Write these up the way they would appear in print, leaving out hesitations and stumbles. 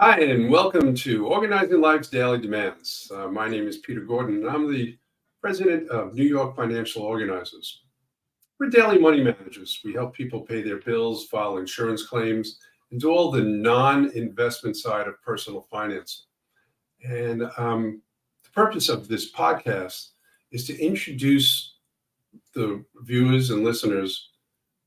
Hi, and welcome to Organizing Life's Daily Demands. My name is Peter Gordon, and I'm the president of New York Financial Organizers. We're daily money managers. We help people pay their bills, file insurance claims, and do all the non investment side of personal finance. And the purpose of this podcast is to introduce the viewers and listeners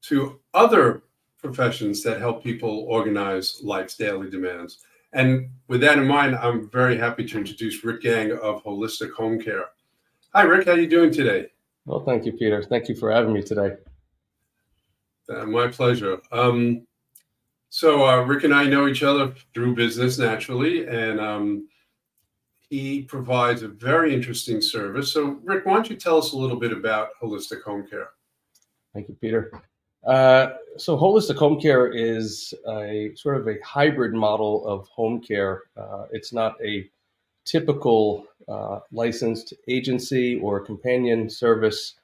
to other professions that help people organize life's daily demands. And with that in mind, I'm very happy to introduce Rick Gang of Holistic HomeCare. Hi, Rick. How are you doing today? Well, thank you, Peter. Thank you for having me today. My pleasure. Rick and I know each other through business naturally, and he provides a very interesting service. So, Rick, why don't you tell us a little bit about Holistic HomeCare? Thank you, Peter. So Holistic Home Care is a sort of a hybrid model of home care. It's not a typical licensed agency or companion service.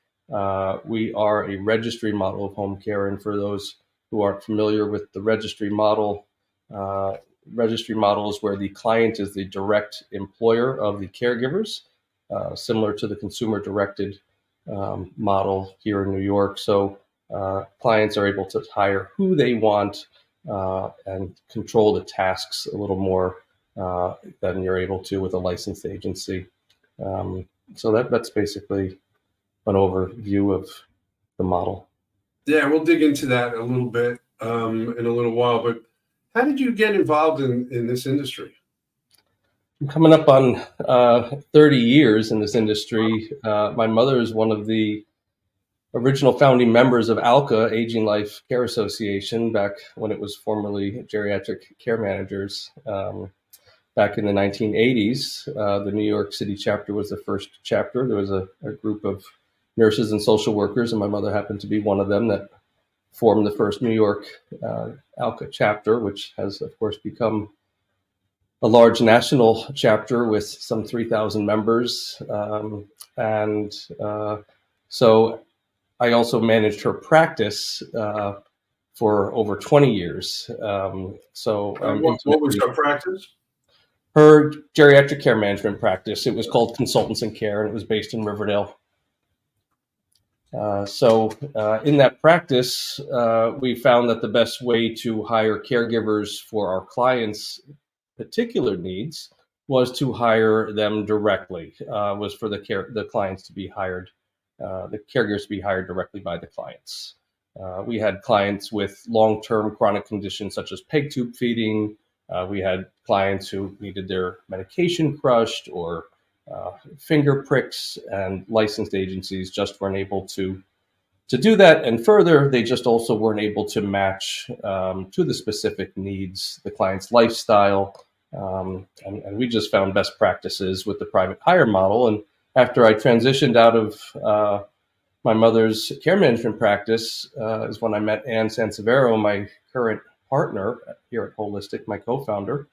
We are a registry model of home care. And for those who aren't familiar with the registry model is where the client is the direct employer of the caregivers, similar to the consumer-directed model here in New York. So clients are able to hire who they want and control the tasks a little more than you're able to with a licensed agency. So that's basically an overview of the model. Yeah, we'll dig into that a little bit in a little while. But how did you get involved in this industry? I'm coming up on 30 years in this industry. My mother is one of the original founding members of ALCA, Aging Life Care Association, back when it was formerly Geriatric Care Managers. Back in the 1980s, the New York City chapter was the first chapter. There was a group of nurses and social workers, and my mother happened to be one of them, that formed the first New York ALCA chapter, which has, of course, become a large national chapter with some 3,000 members. So I also managed her practice for over 20 years. What was her practice? Her geriatric care management practice. It was called Consultants in Care, and it was based in Riverdale. In that practice, we found that the best way to hire caregivers for our clients' particular needs was to hire them directly, was for the clients to be hired, the caregivers to be hired directly by the clients. We had clients with long-term chronic conditions such as peg tube feeding. We had clients who needed their medication crushed or finger pricks, and licensed agencies just weren't able to do that. And further, they just also weren't able to match to the specific needs, the client's lifestyle. And we just found best practices with the private hire model. And after I transitioned out of my mother's care management practice is when I met Ann Sansevero, my current partner here at Holistic, my co-founder.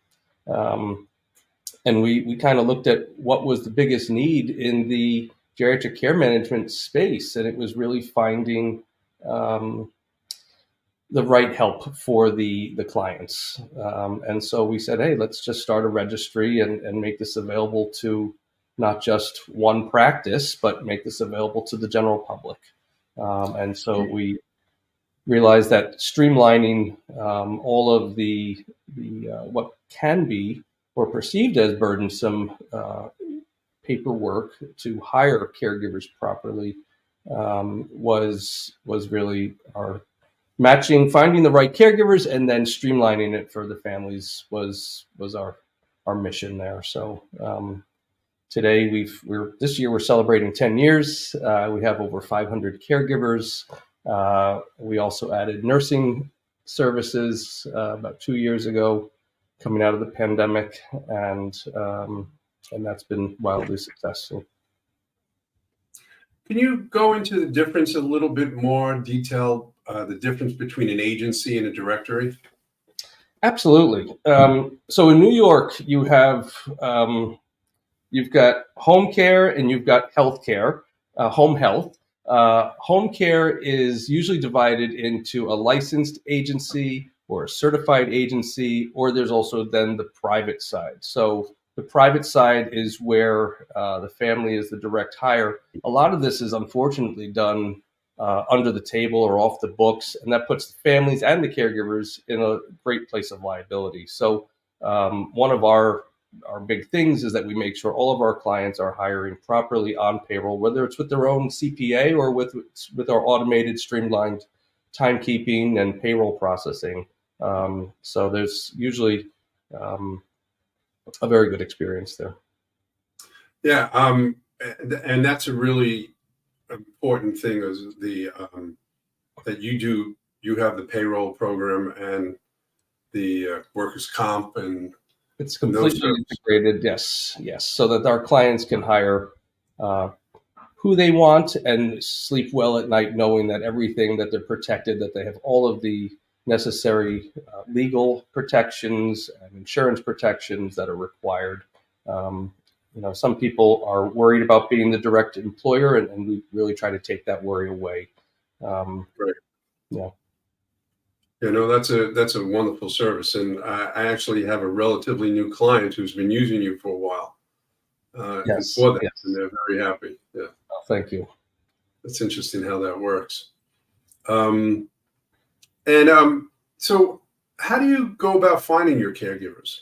And we kind of looked at what was the biggest need in the geriatric care management space. And it was really finding the right help for the clients. And so we said, hey, let's just start a registry and make this available to not just one practice, but make this available to the general public. And so we realized that streamlining all of the what can be or perceived as burdensome paperwork to hire caregivers properly was really our finding the right caregivers and then streamlining it for the families was our mission there. So today this year we're celebrating 10 years. We have over 500 caregivers. We also added nursing services about 2 years ago, coming out of the pandemic, and that's been wildly successful. Can you go into the difference a little bit more detail, the difference between an agency and a directory? Absolutely. So in New York, you've got home care and you've got health care, home health. Home care is usually divided into a licensed agency or a certified agency, or there's also then the private side. So the private side is where the family is the direct hire. A lot of this is unfortunately done under the table or off the books, and that puts the families and the caregivers in a great place of liability. So one of our big things is that we make sure all of our clients are hiring properly on payroll, whether it's with their own CPA or with our automated, streamlined timekeeping and payroll processing. So there's usually a very good experience there. Yeah, and that's a really important thing is the that you have the payroll program and the workers' comp and It's those completely services. integrated, yes, so that our clients can hire uh, who they want and sleep well at night, knowing that everything that they're protected, that they have all of the necessary legal protections and insurance protections that are required. Um, some people are worried about being the direct employer, and we really try to take that worry away. Um, Right. yeah. That's a wonderful service, and I actually have a relatively new client who's been using you for a while, and Yes. for that, and Yes. they're very happy. Yeah, Oh, thank you. that's interesting how that works. Um, and so, how do you go about finding your caregivers?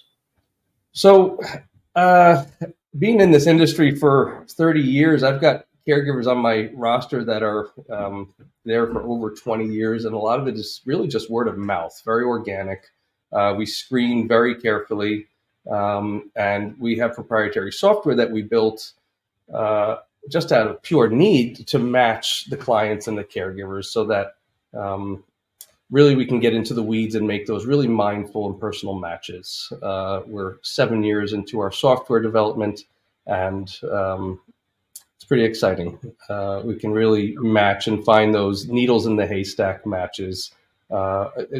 So, uh, being in this industry for 30 years, I've got caregivers on my roster that are there for over 20 years, and a lot of it is really just word of mouth, very organic. We screen very carefully, and we have proprietary software that we built uh, just out of pure need to match the clients and the caregivers so that um, really we can get into the weeds and make those really mindful and personal matches. We're 7 years into our software development, and it's pretty exciting. We can really match and find those needles in the haystack matches.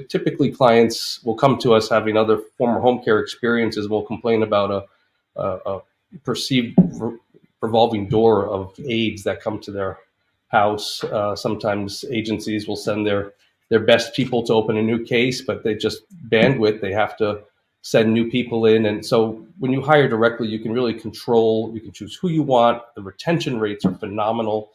Typically, clients will come to us having other former home care experiences. Will complain about a perceived revolving door of aides that come to their house. Sometimes agencies will send their best people to open a new case, but they just bandwidth. They have to send new people in. And so when you hire directly, you can really control, you can choose who you want. The retention rates are phenomenal.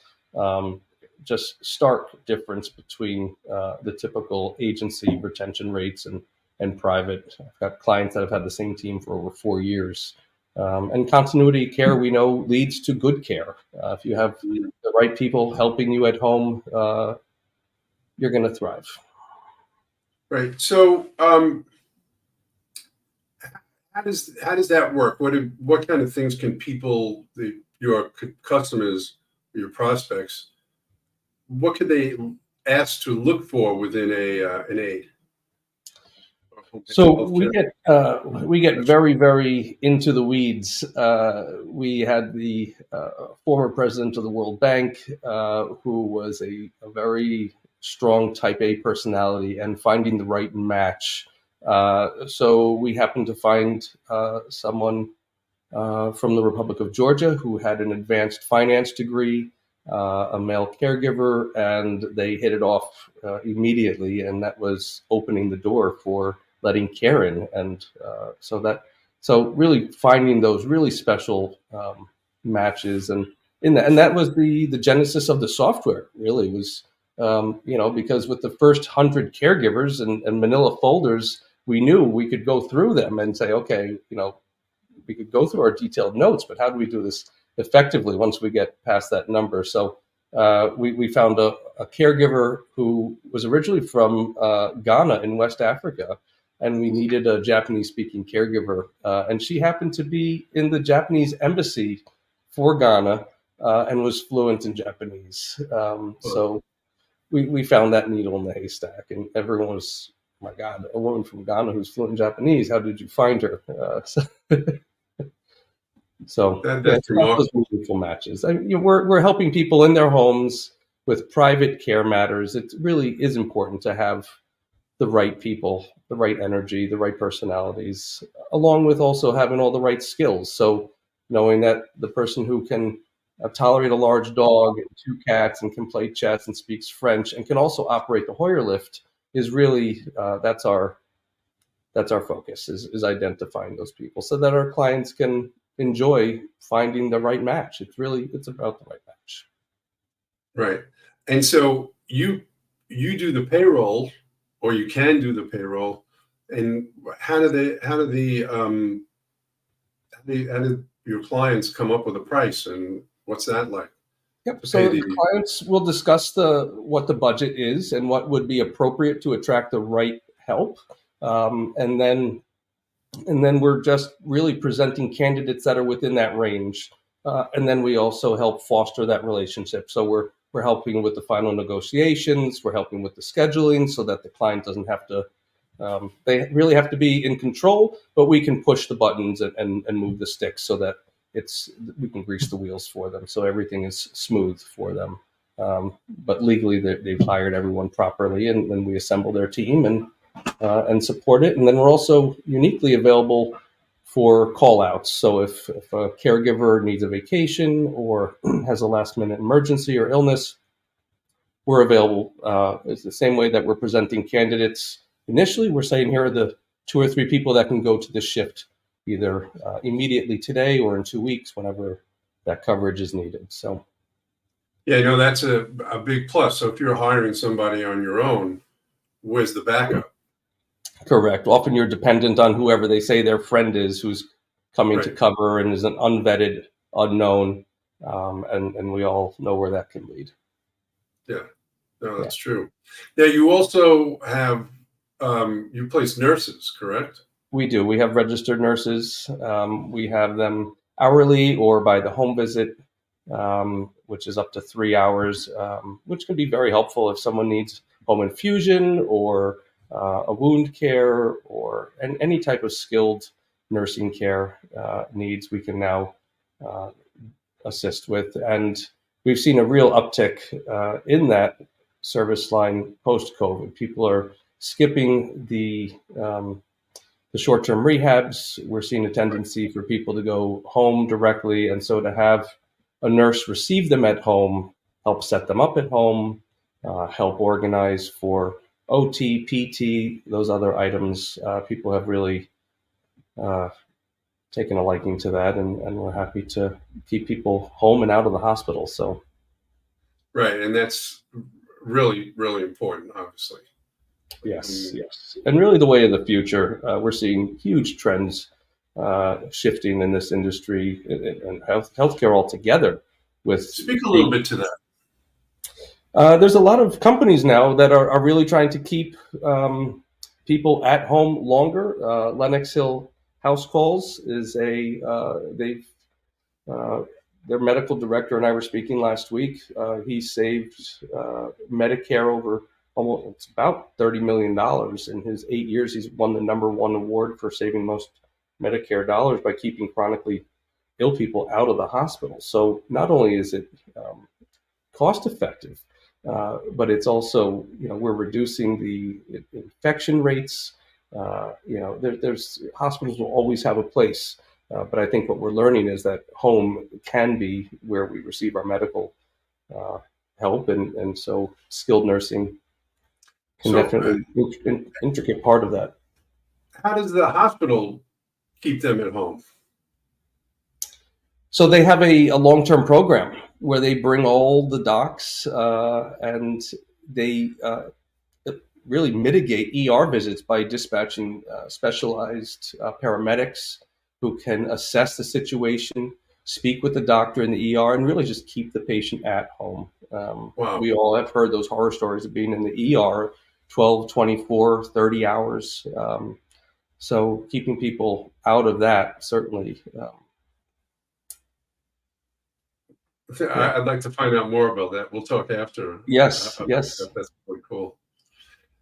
Just stark difference between the typical agency retention rates and private. I've got clients that have had the same team for over 4 years. And continuity of care, we know, leads to good care. If you have the right people helping you at home, you're going to thrive. Right. So, how does that work? What kind of things can people, your customers, your prospects, what could they ask to look for within an aid? So Healthcare we get professional. very very into the weeds. We had the former president of the World Bank, who was a very strong Type A personality, and finding the right match. So we happened to find someone from the Republic of Georgia who had an advanced finance degree, a male caregiver, and they hit it off immediately, and that was opening the door for letting care in, and so really finding those really special matches, and that was the genesis of the software. Really was because with the first 100 caregivers and Manila folders, we knew we could go through them and say, okay, we could go through our detailed notes, but how do we do this effectively once we get past that number? So we found a caregiver who was originally from Ghana in West Africa, and we needed a Japanese speaking caregiver. And she happened to be in the Japanese embassy for Ghana and was fluent in Japanese. So we found that needle in the haystack, and everyone was, oh my God, a woman from Ghana who's fluent in Japanese. How did you find her? So yeah, That's it's about those remarkable. meaningful matches. We're helping people in their homes with private care matters. It really is important to have the right people, the right energy, the right personalities, along with also having all the right skills. So knowing that the person who can tolerate a large dog and two cats and can play chess and speaks French and can also operate the Hoyer lift is really that's our focus is identifying those people so that our clients can enjoy finding the right match. It's about the right match. Right. And so you do the payroll, or you can do the payroll, and how do your clients come up with a price, and what's that like Yep. to pay So the the clients will discuss what the budget is and what would be appropriate to attract the right help, and then we're just really presenting candidates that are within that range, and then we also help foster that relationship. So we're helping with the final negotiations, we're helping with the scheduling, so that the client doesn't have to. They really have to be in control, but we can push the buttons and move the sticks so that we can grease the wheels for them, so everything is smooth for them. But legally, they've hired everyone properly, and we assemble their team and support it. And then we're also uniquely available for call outs. So if a caregiver needs a vacation or has a last minute emergency or illness, we're available. It's the same way that we're presenting candidates initially. We're saying here are the 2 or 3 people that can go to the shift either immediately today or in 2 weeks, whenever that coverage is needed. So Yeah, that's a big plus. So if you're hiring somebody on your own, where's the backup? correct. Often you're dependent on whoever they say their friend is who's coming to Right. cover and is an unvetted unknown, and we all know where that can lead. Yeah. No, Yeah, that's true. Now you also have you place nurses, correct? we do. We have registered nurses. We have them hourly or by the home visit, which is up to 3 hours, which can be very helpful if someone needs home infusion or a wound care or any type of skilled nursing care needs. We can now uh, assist with, and we've seen a real uptick in that service line post COVID. People are skipping the short-term rehabs. We're seeing a tendency for people to go home directly, and so to have a nurse receive them at home, help set them up at home, help organize for OT, PT, those other items. People have really uh, taken a liking to that, and we're happy to keep people home and out of the hospital. So Right, and that's really, really important, obviously. yes, Um, yes, and really the way of the future. We're seeing huge trends shifting in this industry and healthcare altogether. With Speak a little the bit to that. there's a lot of companies now that are really trying to keep people at home longer. Lenox Hill House Calls is they've Uh, their medical director and I were speaking last week. He saved Medicare over almost it's about $30 million in his 8 years. He's won the #1 award for saving most Medicare dollars by keeping chronically ill people out of the hospital. So not only is it cost effective, but it's also we're reducing the infection rates. There's hospitals will always have a place, but I think what we're learning is that home can be where we receive our medical uh, help, and so skilled nursing can So, definitely be an intricate part of that. how does the hospital keep them at home? So they have a long-term program where they bring all the docs and they really mitigate ER visits by dispatching specialized paramedics who can assess the situation, speak with the doctor in the ER, and really just keep the patient at home. Wow. We all have heard those horror stories of being in the ER 12, 24, 30 hours. So keeping people out of that certainly, yeah. I'd like to find out more about that. We'll talk after Yes, about yes. that. That's really cool.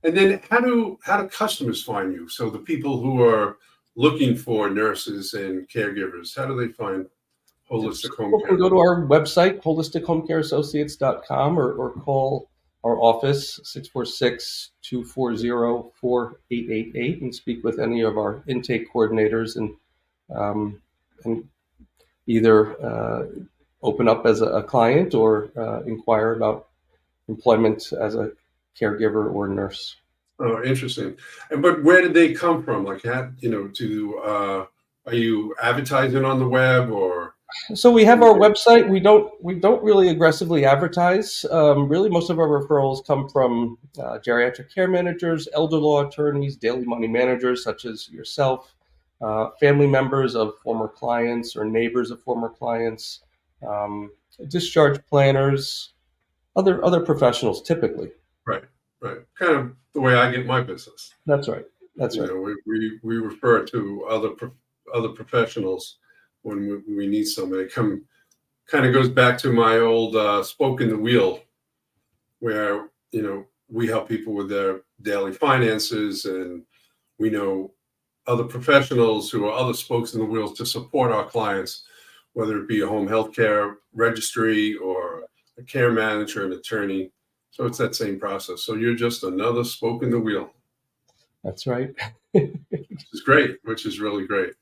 And then how do customers find you? So the people who are looking for nurses and caregivers, how do they find Holistic Home People can Care? go to our website, holistichomecareassociates.com, or call our office, 646-240-4888, and speak with any of our intake coordinators and either open up as a client or inquire about employment as a caregiver or nurse. Oh, interesting. And but where did they come from? Like, are you advertising on the web or? So we have our website. We don't really aggressively advertise. Really, most of our referrals come from geriatric care managers, elder law attorneys, daily money managers such as yourself, family members of former clients or neighbors of former clients, um, discharge planners, other professionals typically. Right, right. Kind of the way I get my business. That's right. That's You right. know, we refer to other professionals when we need somebody. Kind of goes back to my old spoke in the wheel, where we help people with their daily finances, and we know other professionals who are other spokes in the wheels to support our clients, whether it be a home health care registry or a care manager, an attorney. So it's that same process. So you're just another spoke in the wheel, That's right. which is great, which is really great.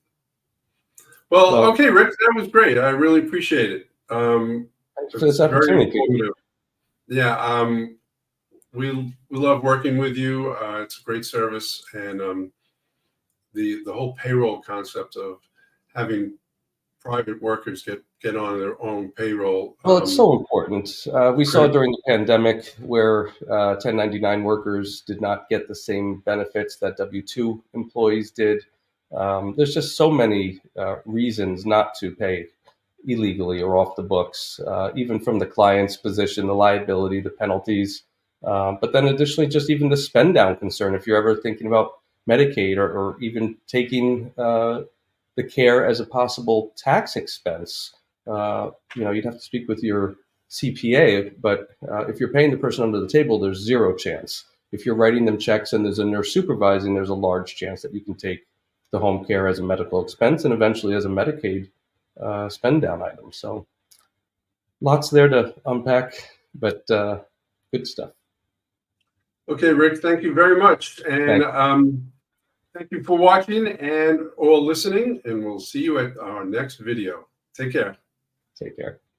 Well, Well, okay, Rick, that was great. I really appreciate it. thanks for this It's very opportunity. informative. Yeah, we love working with you. It's a great service, and the whole payroll concept of having private workers get on their own payroll, Well, it's so important. We saw critical. during the pandemic where 1099 workers did not get the same benefits that W-2 employees did. There's just so many reasons not to pay illegally or off the books, even from the client's position, the liability, the penalties. But then additionally, just even the spend down concern. If you're ever thinking about Medicaid or even taking the care as a possible tax expense, you'd have to speak with your CPA, but if you're paying the person under the table, there's zero chance. If you're writing them checks and there's a nurse supervising, there's a large chance that you can take the home care as a medical expense and eventually as a Medicaid spend down item. So lots there to unpack, but good stuff. Okay, Rick, thank you very much, and Thank thank you for watching and or listening. And we'll see you at our next video. Take care. you. Take care.